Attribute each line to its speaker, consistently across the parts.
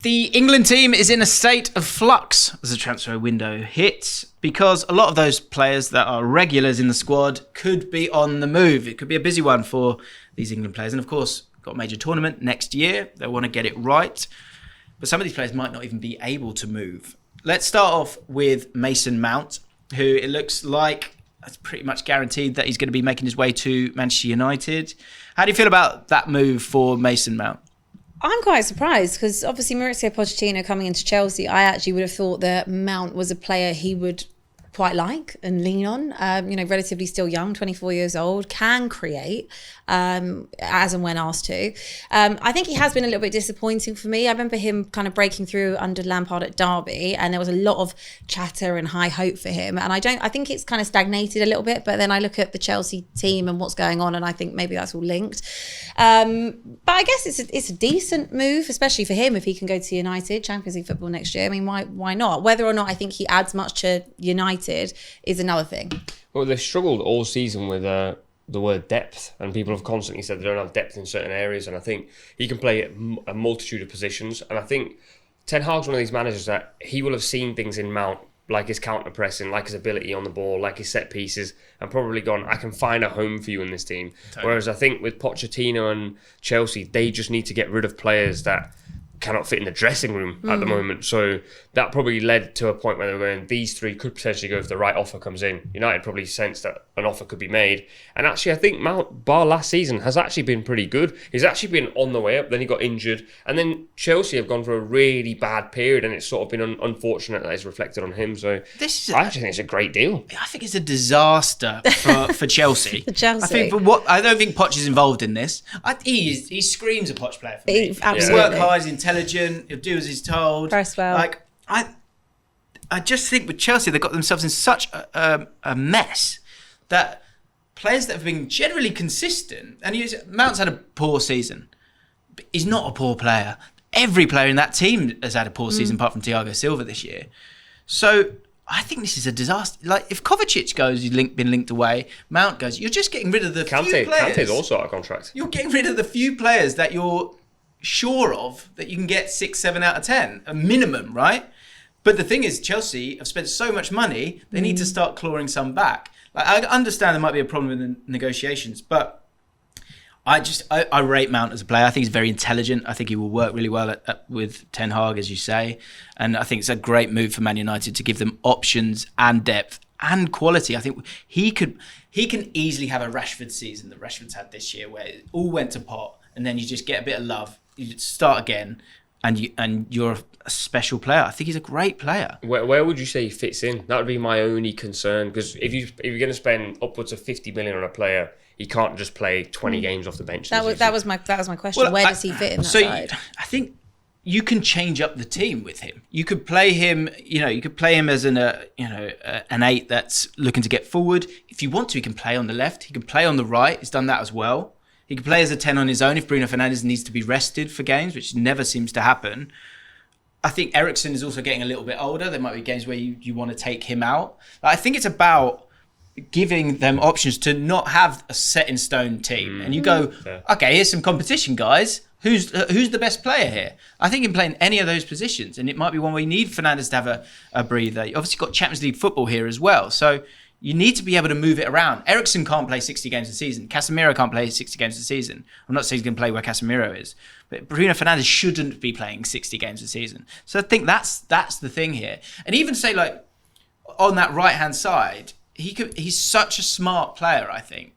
Speaker 1: The England team is in a state of flux as the transfer window hits because a lot of those players that are regulars in the squad could be on the move. It could be a busy one for these England players. And of course, got a major tournament next year. They want to get it right. But some of these players might not even be able to move. Let's start off with Mason Mount, who it looks like it's pretty much guaranteed that he's going to be making his way to Manchester United. How do you feel about that move for Mason Mount?
Speaker 2: I'm quite surprised because obviously Mauricio Pochettino coming into Chelsea, I actually would have thought that Mount was a player he would quite like and lean on. Relatively still young, 24 years old, can create as and when asked to. I think he has been a little bit disappointing for me. I remember him kind of breaking through under Lampard at Derby, and there was a lot of chatter and high hope for him. And I think it's kind of stagnated a little bit, but then I look at the Chelsea team and what's going on, and I think maybe that's all linked. But I guess it's a decent move, especially for him if he can go to United, Champions League football next year. I mean, why not? Whether or not I think he adds much to United is another thing.
Speaker 3: Well, they've struggled all season with the word depth, and people have constantly said they don't have depth in certain areas, and I think he can play at a multitude of positions. And I think Ten Hag's one of these managers that he will have seen things in Mount, like his counter-pressing, like his ability on the ball, like his set pieces, and probably gone, I can find a home for you in this team. Totally. Whereas I think with Pochettino and Chelsea, they just need to get rid of players that cannot fit in the dressing room at the moment. So that probably led to a point where they were going, these three could potentially go if the right offer comes in. United probably sensed that an offer could be made. And actually, I think Mount, bar last season, has actually been pretty good. He's actually been on the way up, then he got injured. And then Chelsea have gone through a really bad period, and it's sort of been unfortunate that it's reflected on him. So I actually think it's a great deal.
Speaker 1: I think it's a disaster for Chelsea.
Speaker 2: For Chelsea.
Speaker 1: I don't think Poch is involved in this. He screams a Poch player for me.
Speaker 2: Absolutely.
Speaker 1: He works hard, he's intelligent, he'll do as he's told.
Speaker 2: Press well.
Speaker 1: I just think with Chelsea, they've got themselves in such a mess that players that have been generally consistent, and Mount's had a poor season, but he's not a poor player. Every player in that team has had a poor season apart from Thiago Silva this year. So I think this is a disaster. Like, if Kovacic goes, he's been linked away, Mount goes, you're just getting rid of the few players.
Speaker 3: Kante's also out of contract.
Speaker 1: You're getting rid of the few players that you're sure of that you can get 6, 7 out of 10, a minimum, right? But the thing is, Chelsea have spent so much money, they need to start clawing some back. Like, I understand there might be a problem with the negotiations, but I rate Mount as a player. I think he's very intelligent. I think he will work really well with Ten Hag, as you say. And I think it's a great move for Man United to give them options and depth and quality. I think he can easily have a Rashford season that Rashford's had this year, where it all went to pot, and then you just get a bit of love, you start again, and you're a special player. I think he's a great player.
Speaker 3: Where would you say he fits in? That would be my only concern, because if you're going to spend upwards of 50 million on a player, he can't just play 20 games off the bench.
Speaker 2: That was my question. Well, where does he fit in that side?
Speaker 1: I think you can change up the team with him. You could play him, as an 8 that's looking to get forward. If you want to, he can play on the left. He can play on the right. He's done that as well. He can play as a 10 on his own if Bruno Fernandes needs to be rested for games, which never seems to happen. I think Eriksen is also getting a little bit older. There might be games where you want to take him out. I think it's about giving them options to not have a set in stone team. And you go, okay, here's some competition, guys. Who's the best player here? I think he can play in any of those positions, and it might be one where you need Fernandes to have a breather. You obviously got Champions League football here as well, so you need to be able to move it around. Eriksen can't play 60 games a season. Casemiro can't play 60 games a season. I'm not saying he's going to play where Casemiro is, but Bruno Fernandes shouldn't be playing 60 games a season. So I think that's the thing here. And even say, like, on that right-hand side, he's such a smart player, I think.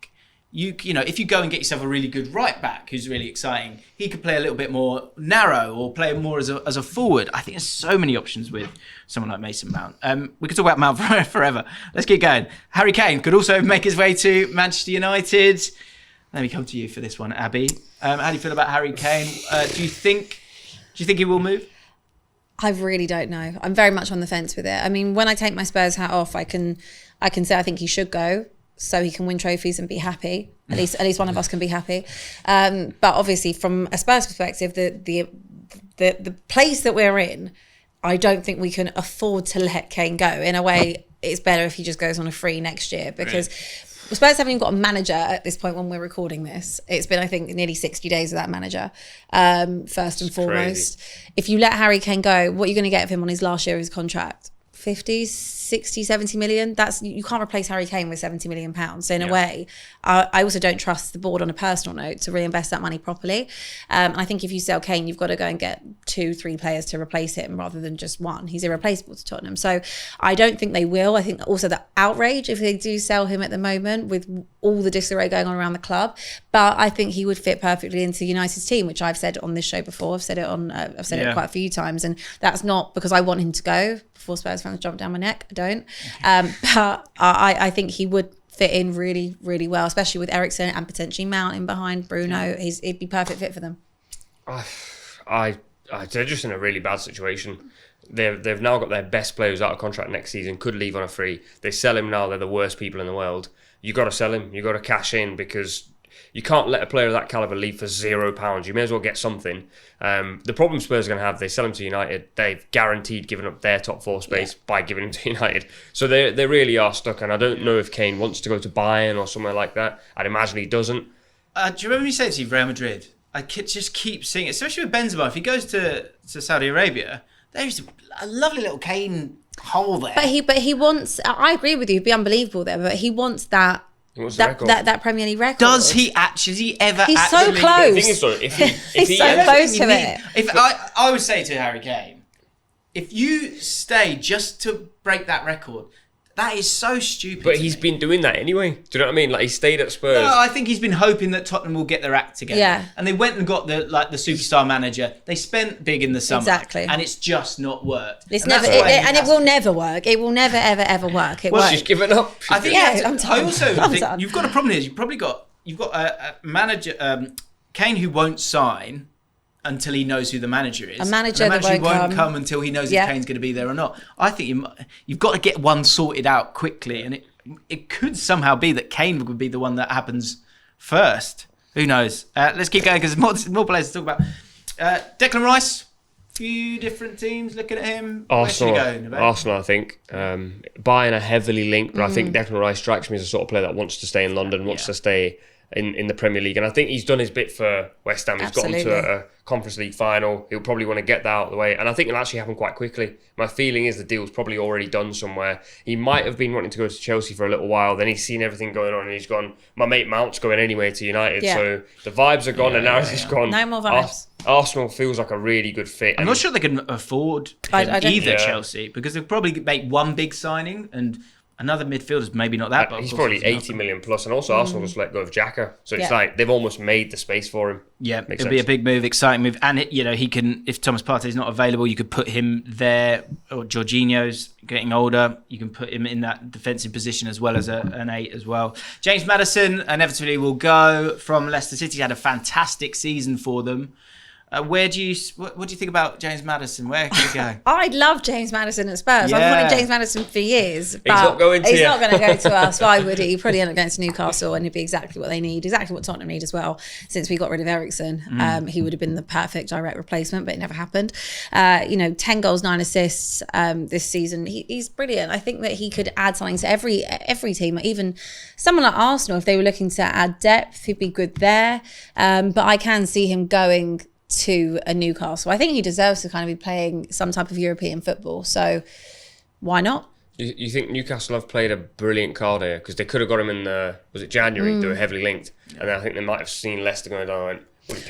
Speaker 1: If you go and get yourself a really good right back who's really exciting, he could play a little bit more narrow or play more as a forward. I think there's so many options with someone like Mason Mount. We could talk about Mount forever. Let's keep going. Harry Kane could also make his way to Manchester United. Let me come to you for this one, Abby. How do you feel about Harry Kane? Do you think he will move?
Speaker 2: I really don't know. I'm very much on the fence with it. I mean, when I take my Spurs hat off, I can say I think he should go, so he can win trophies and be happy. At least one of us can be happy. But obviously, from a Spurs perspective, the place that we're in, I don't think we can afford to let Kane go. In a way, it's better if he just goes on a free next year, because Spurs haven't even got a manager at this point when we're recording this. It's been, I think, nearly 60 days without manager, first and foremost. Crazy. If you let Harry Kane go, what are you going to get of him on his last year of his contract? 50, 60, 70 million. You can't replace Harry Kane with 70 million pounds. So in a way, I also don't trust the board on a personal note to reinvest that money properly. And I think if you sell Kane, you've got to go and get 2-3 players to replace him rather than just one. He's irreplaceable to Tottenham. So I don't think they will. I think also the outrage if they do sell him at the moment with all the disarray going on around the club. But I think he would fit perfectly into United's team, which I've said on this show before. I've said it quite a few times, and that's not because I want him to go. Before Spurs fans jump down my neck, I don't. But I think he would fit in really, really well, especially with Eriksen and potentially Mount in behind Bruno. He'd be perfect fit for them.
Speaker 3: They're just in a really bad situation. They've now got their best players out of contract next season, could leave on a free. They sell him now, they're the worst people in the world. You got to sell him, you got to cash in, because you can't let a player of that calibre leave for £0. You may as well get something. The problem Spurs are going to have, they sell him to United, they've guaranteed giving up their top 4 space by giving him to United. So they really are stuck, and I don't know if Kane wants to go to Bayern or somewhere like that. I'd imagine he doesn't.
Speaker 1: Do you remember you said to Real Madrid? I just keep seeing it, especially with Benzema. If he goes to Saudi Arabia, there's a lovely little Kane hole there.
Speaker 2: But he wants, I agree with you, it'd be unbelievable there, but he wants that Premier League record.
Speaker 1: Does he actually ever?
Speaker 2: He's
Speaker 1: actually,
Speaker 2: so close.
Speaker 3: The thing is, though,
Speaker 2: he's so close to it.
Speaker 1: If I would say to Harry Kane, if you stay just to break that record, that is so stupid.
Speaker 3: But he's been doing that anyway. Do you know what I mean? Like, he stayed at Spurs.
Speaker 1: No, I think he's been hoping that Tottenham will get their act together.
Speaker 2: Yeah.
Speaker 1: And they went and got the superstar manager. They spent big in the summer.
Speaker 2: Exactly.
Speaker 1: And it's just not worked.
Speaker 2: It will never work. It will never, ever work. It won't.
Speaker 3: She's given up.
Speaker 1: I think
Speaker 2: I'm done.
Speaker 1: I also think you've got a problem here. You've got a manager, Kane, who won't sign until he knows who the manager is.
Speaker 2: A manager that
Speaker 1: won't come until he knows if Kane's going to be there or not. I think you've got to get one sorted out quickly, and it could somehow be that Kane would be the one that happens first. Who knows? Let's keep going because there's more players to talk about. Declan Rice, few different teams looking at him.
Speaker 3: Arsenal,
Speaker 1: where should he go?
Speaker 3: Arsenal, I think. Bayern are heavily linked, but I think Declan Rice strikes me as a sort of player that wants to stay in London, wants to stay in the Premier League, and I think he's done his bit for West Ham. He's got them to a Conference League final. He'll probably want to get that out of the way, and I think it'll actually happen quite quickly. My feeling is the deal's probably already done somewhere. He might have been wanting to go to Chelsea for a little while, then he's seen everything going on and he's gone, my mate Mount's going anyway to United, so the vibes are gone and now he's gone.
Speaker 2: No more vibes.
Speaker 3: Arsenal feels like a really good fit.
Speaker 1: I'm not sure they can afford either Chelsea, because they'll probably make one big signing and another midfielder's maybe not that, but
Speaker 3: he's probably 80 million plus, and also Arsenal just let go of Xhaka, so it's like they've almost made the space for him.
Speaker 1: Yeah, it'll be a big move, exciting move, and he can, if Thomas Partey's not available, you could put him there, or Jorginho's getting older, you can put him in that defensive position as well as an 8 as well. James Maddison inevitably will go from Leicester City. He's had a fantastic season for them. What do you think about James Maddison? Where can he go?
Speaker 2: I love James Maddison at Spurs.
Speaker 1: Yeah.
Speaker 2: I've wanted James Maddison for years. But
Speaker 3: he's not going to
Speaker 2: go to us. Why would he? He'd probably end up going to Newcastle, and it'd be exactly what they need, exactly what Tottenham need as well. Since we got rid of Eriksen, he would have been the perfect direct replacement, but it never happened. 10 goals, 9 assists this season. He's brilliant. I think that he could add something to every team, even someone like Arsenal. If they were looking to add depth, he'd be good there. But I can see him going to a Newcastle. I think he deserves to kind of be playing some type of European football, so why not?
Speaker 3: You think Newcastle have played a brilliant card here? Because they could have got him in January. They were heavily linked, and then I think they might have seen Leicester going down.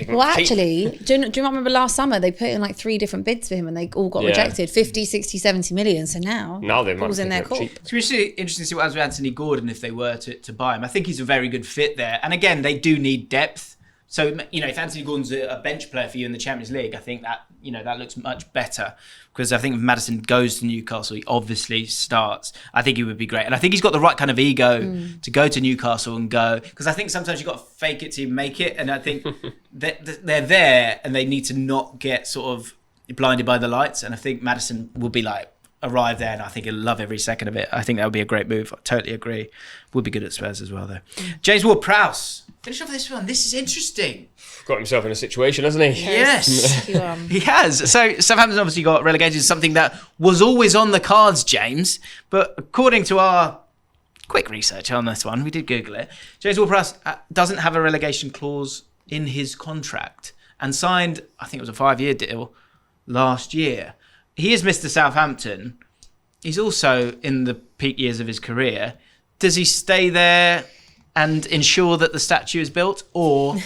Speaker 2: Well, actually, do you not remember last summer they put in like 3 different bids for him and they all got rejected, 50, 60, 70 million. So now
Speaker 3: they might
Speaker 2: in their court.
Speaker 1: It's really interesting to see what happens with Anthony Gordon if they were to buy him. I think he's a very good fit there, and again, they do need depth. So, if Anthony Gordon's a bench player for you in the Champions League, I think that, that looks much better. Because I think if Maddison goes to Newcastle, he obviously starts. I think he would be great. And I think he's got the right kind of ego to go to Newcastle and go. Because I think sometimes you've got to fake it to make it. And I think they're there and they need to not get sort of blinded by the lights. And I think Maddison will be arrive there, and I think he'll love every second of it. I think that would be a great move. I totally agree. Would be good at Spurs as well, though. James Ward-Prowse. Finish off this one. This is interesting.
Speaker 3: Got himself in a situation, hasn't he?
Speaker 1: Yes. He has. So Southampton obviously got relegated to something that was always on the cards, James. But according to our quick research on this one. We did Google it. James Ward-Prowse doesn't have a relegation clause in his contract and signed, I think it was a 5-year deal last year. He has missed the Southampton. He's also in the peak years of his career. Does he stay there and ensure that the statue is built, or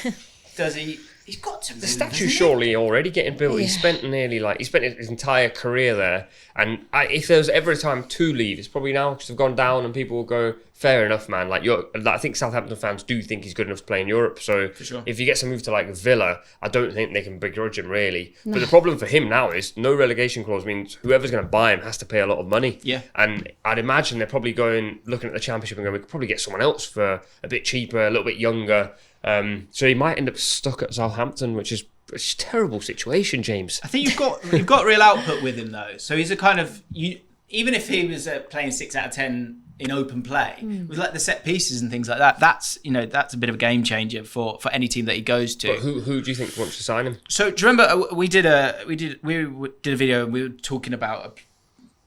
Speaker 1: does he? He's got to move.
Speaker 3: The statue's surely already getting built. He spent his entire career there. And if there was ever a time to leave, it's probably now, because they've gone down and people will go, fair enough, man. I think Southampton fans do think he's good enough to play in Europe. So if he gets a move to like Villa, I don't think they can begrudge him really. No. But the problem for him now is no relegation clause means whoever's going to buy him has to pay a lot of money.
Speaker 1: Yeah.
Speaker 3: And I'd imagine they're probably looking at the Championship and going, we could probably get someone else for a bit cheaper, a little bit younger. So he might end up stuck at Southampton, which is a terrible situation, James.
Speaker 1: I think you've got real output with him though. So he's a kind of even if he was playing 6 out of 10 in open play with like the set pieces and things like that, that's a bit of a game changer for any team that he goes to.
Speaker 3: But who do you think wants to sign him?
Speaker 1: So do you remember we did a video and we were talking about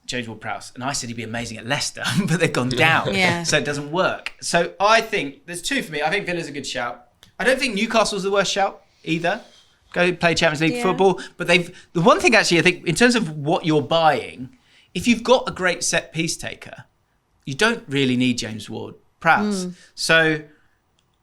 Speaker 1: James Ward-Prowse, and I said he'd be amazing at Leicester, but they've gone down, so it doesn't work. So I think there's two for me. I think Villa's a good shout. I don't think Newcastle's the worst shout either. Go play Champions League football. But the one thing actually, I think, in terms of what you're buying, if you've got a great set piece taker, you don't really need James Ward-Prowse. So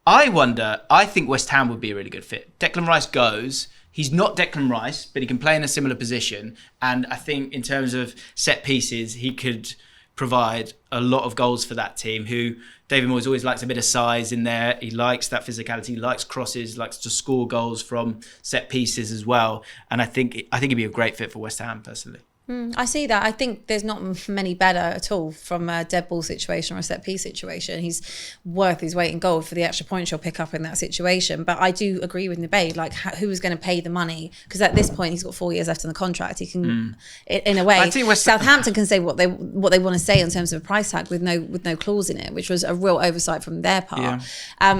Speaker 1: I think West Ham would be a really good fit. Declan Rice goes. He's not Declan Rice, but he can play in a similar position. And I think in terms of set pieces, he could provide a lot of goals for that team, who David Moyes always likes a bit of size in there. He likes that physicality, he likes crosses, likes to score goals from set pieces as well. And I think he'd be a great fit for West Ham, personally.
Speaker 2: I see that. I think there's not many better at all from a dead ball situation or a set piece situation. He's worth his weight in gold for the extra points you'll pick up in that situation. But I do agree with Nabeed, like who is going to pay the money? Because at this point he's got 4 years left on the contract. He can, in a way, I think Southampton can say what they want to say in terms of a price tag with no clause in it, which was a real oversight from their part.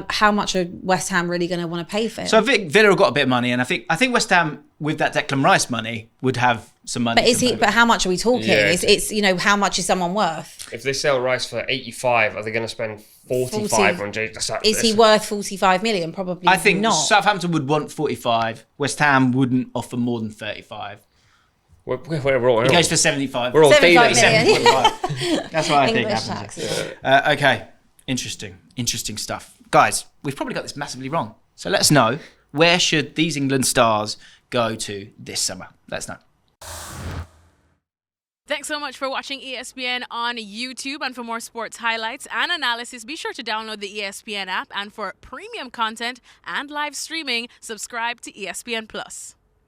Speaker 2: How much are West Ham really going to want to pay for him?
Speaker 1: So I think Villa have got a bit of money, and I think West Ham, with that Declan Rice money, would have some money.
Speaker 2: But how much are we talking?
Speaker 3: Yeah.
Speaker 2: It's how much is someone worth?
Speaker 3: If they sell Rice for 85, are they going to spend 45 on James?
Speaker 2: Is he worth 45 million? Probably not.
Speaker 1: I think Southampton would want 45. West Ham wouldn't offer more than 35.
Speaker 3: We're all,
Speaker 1: he goes for 75.
Speaker 3: We're all
Speaker 2: 75
Speaker 3: daily.
Speaker 2: million.
Speaker 1: That's what I think
Speaker 2: English
Speaker 1: happens. Okay, interesting stuff. Guys, we've probably got this massively wrong. So let us know, where should these England stars go to this summer? Let us know.
Speaker 4: Thanks so much for watching ESPN on YouTube. And for more sports highlights and analysis, be sure to download the ESPN app. And for premium content and live streaming, subscribe to ESPN Plus.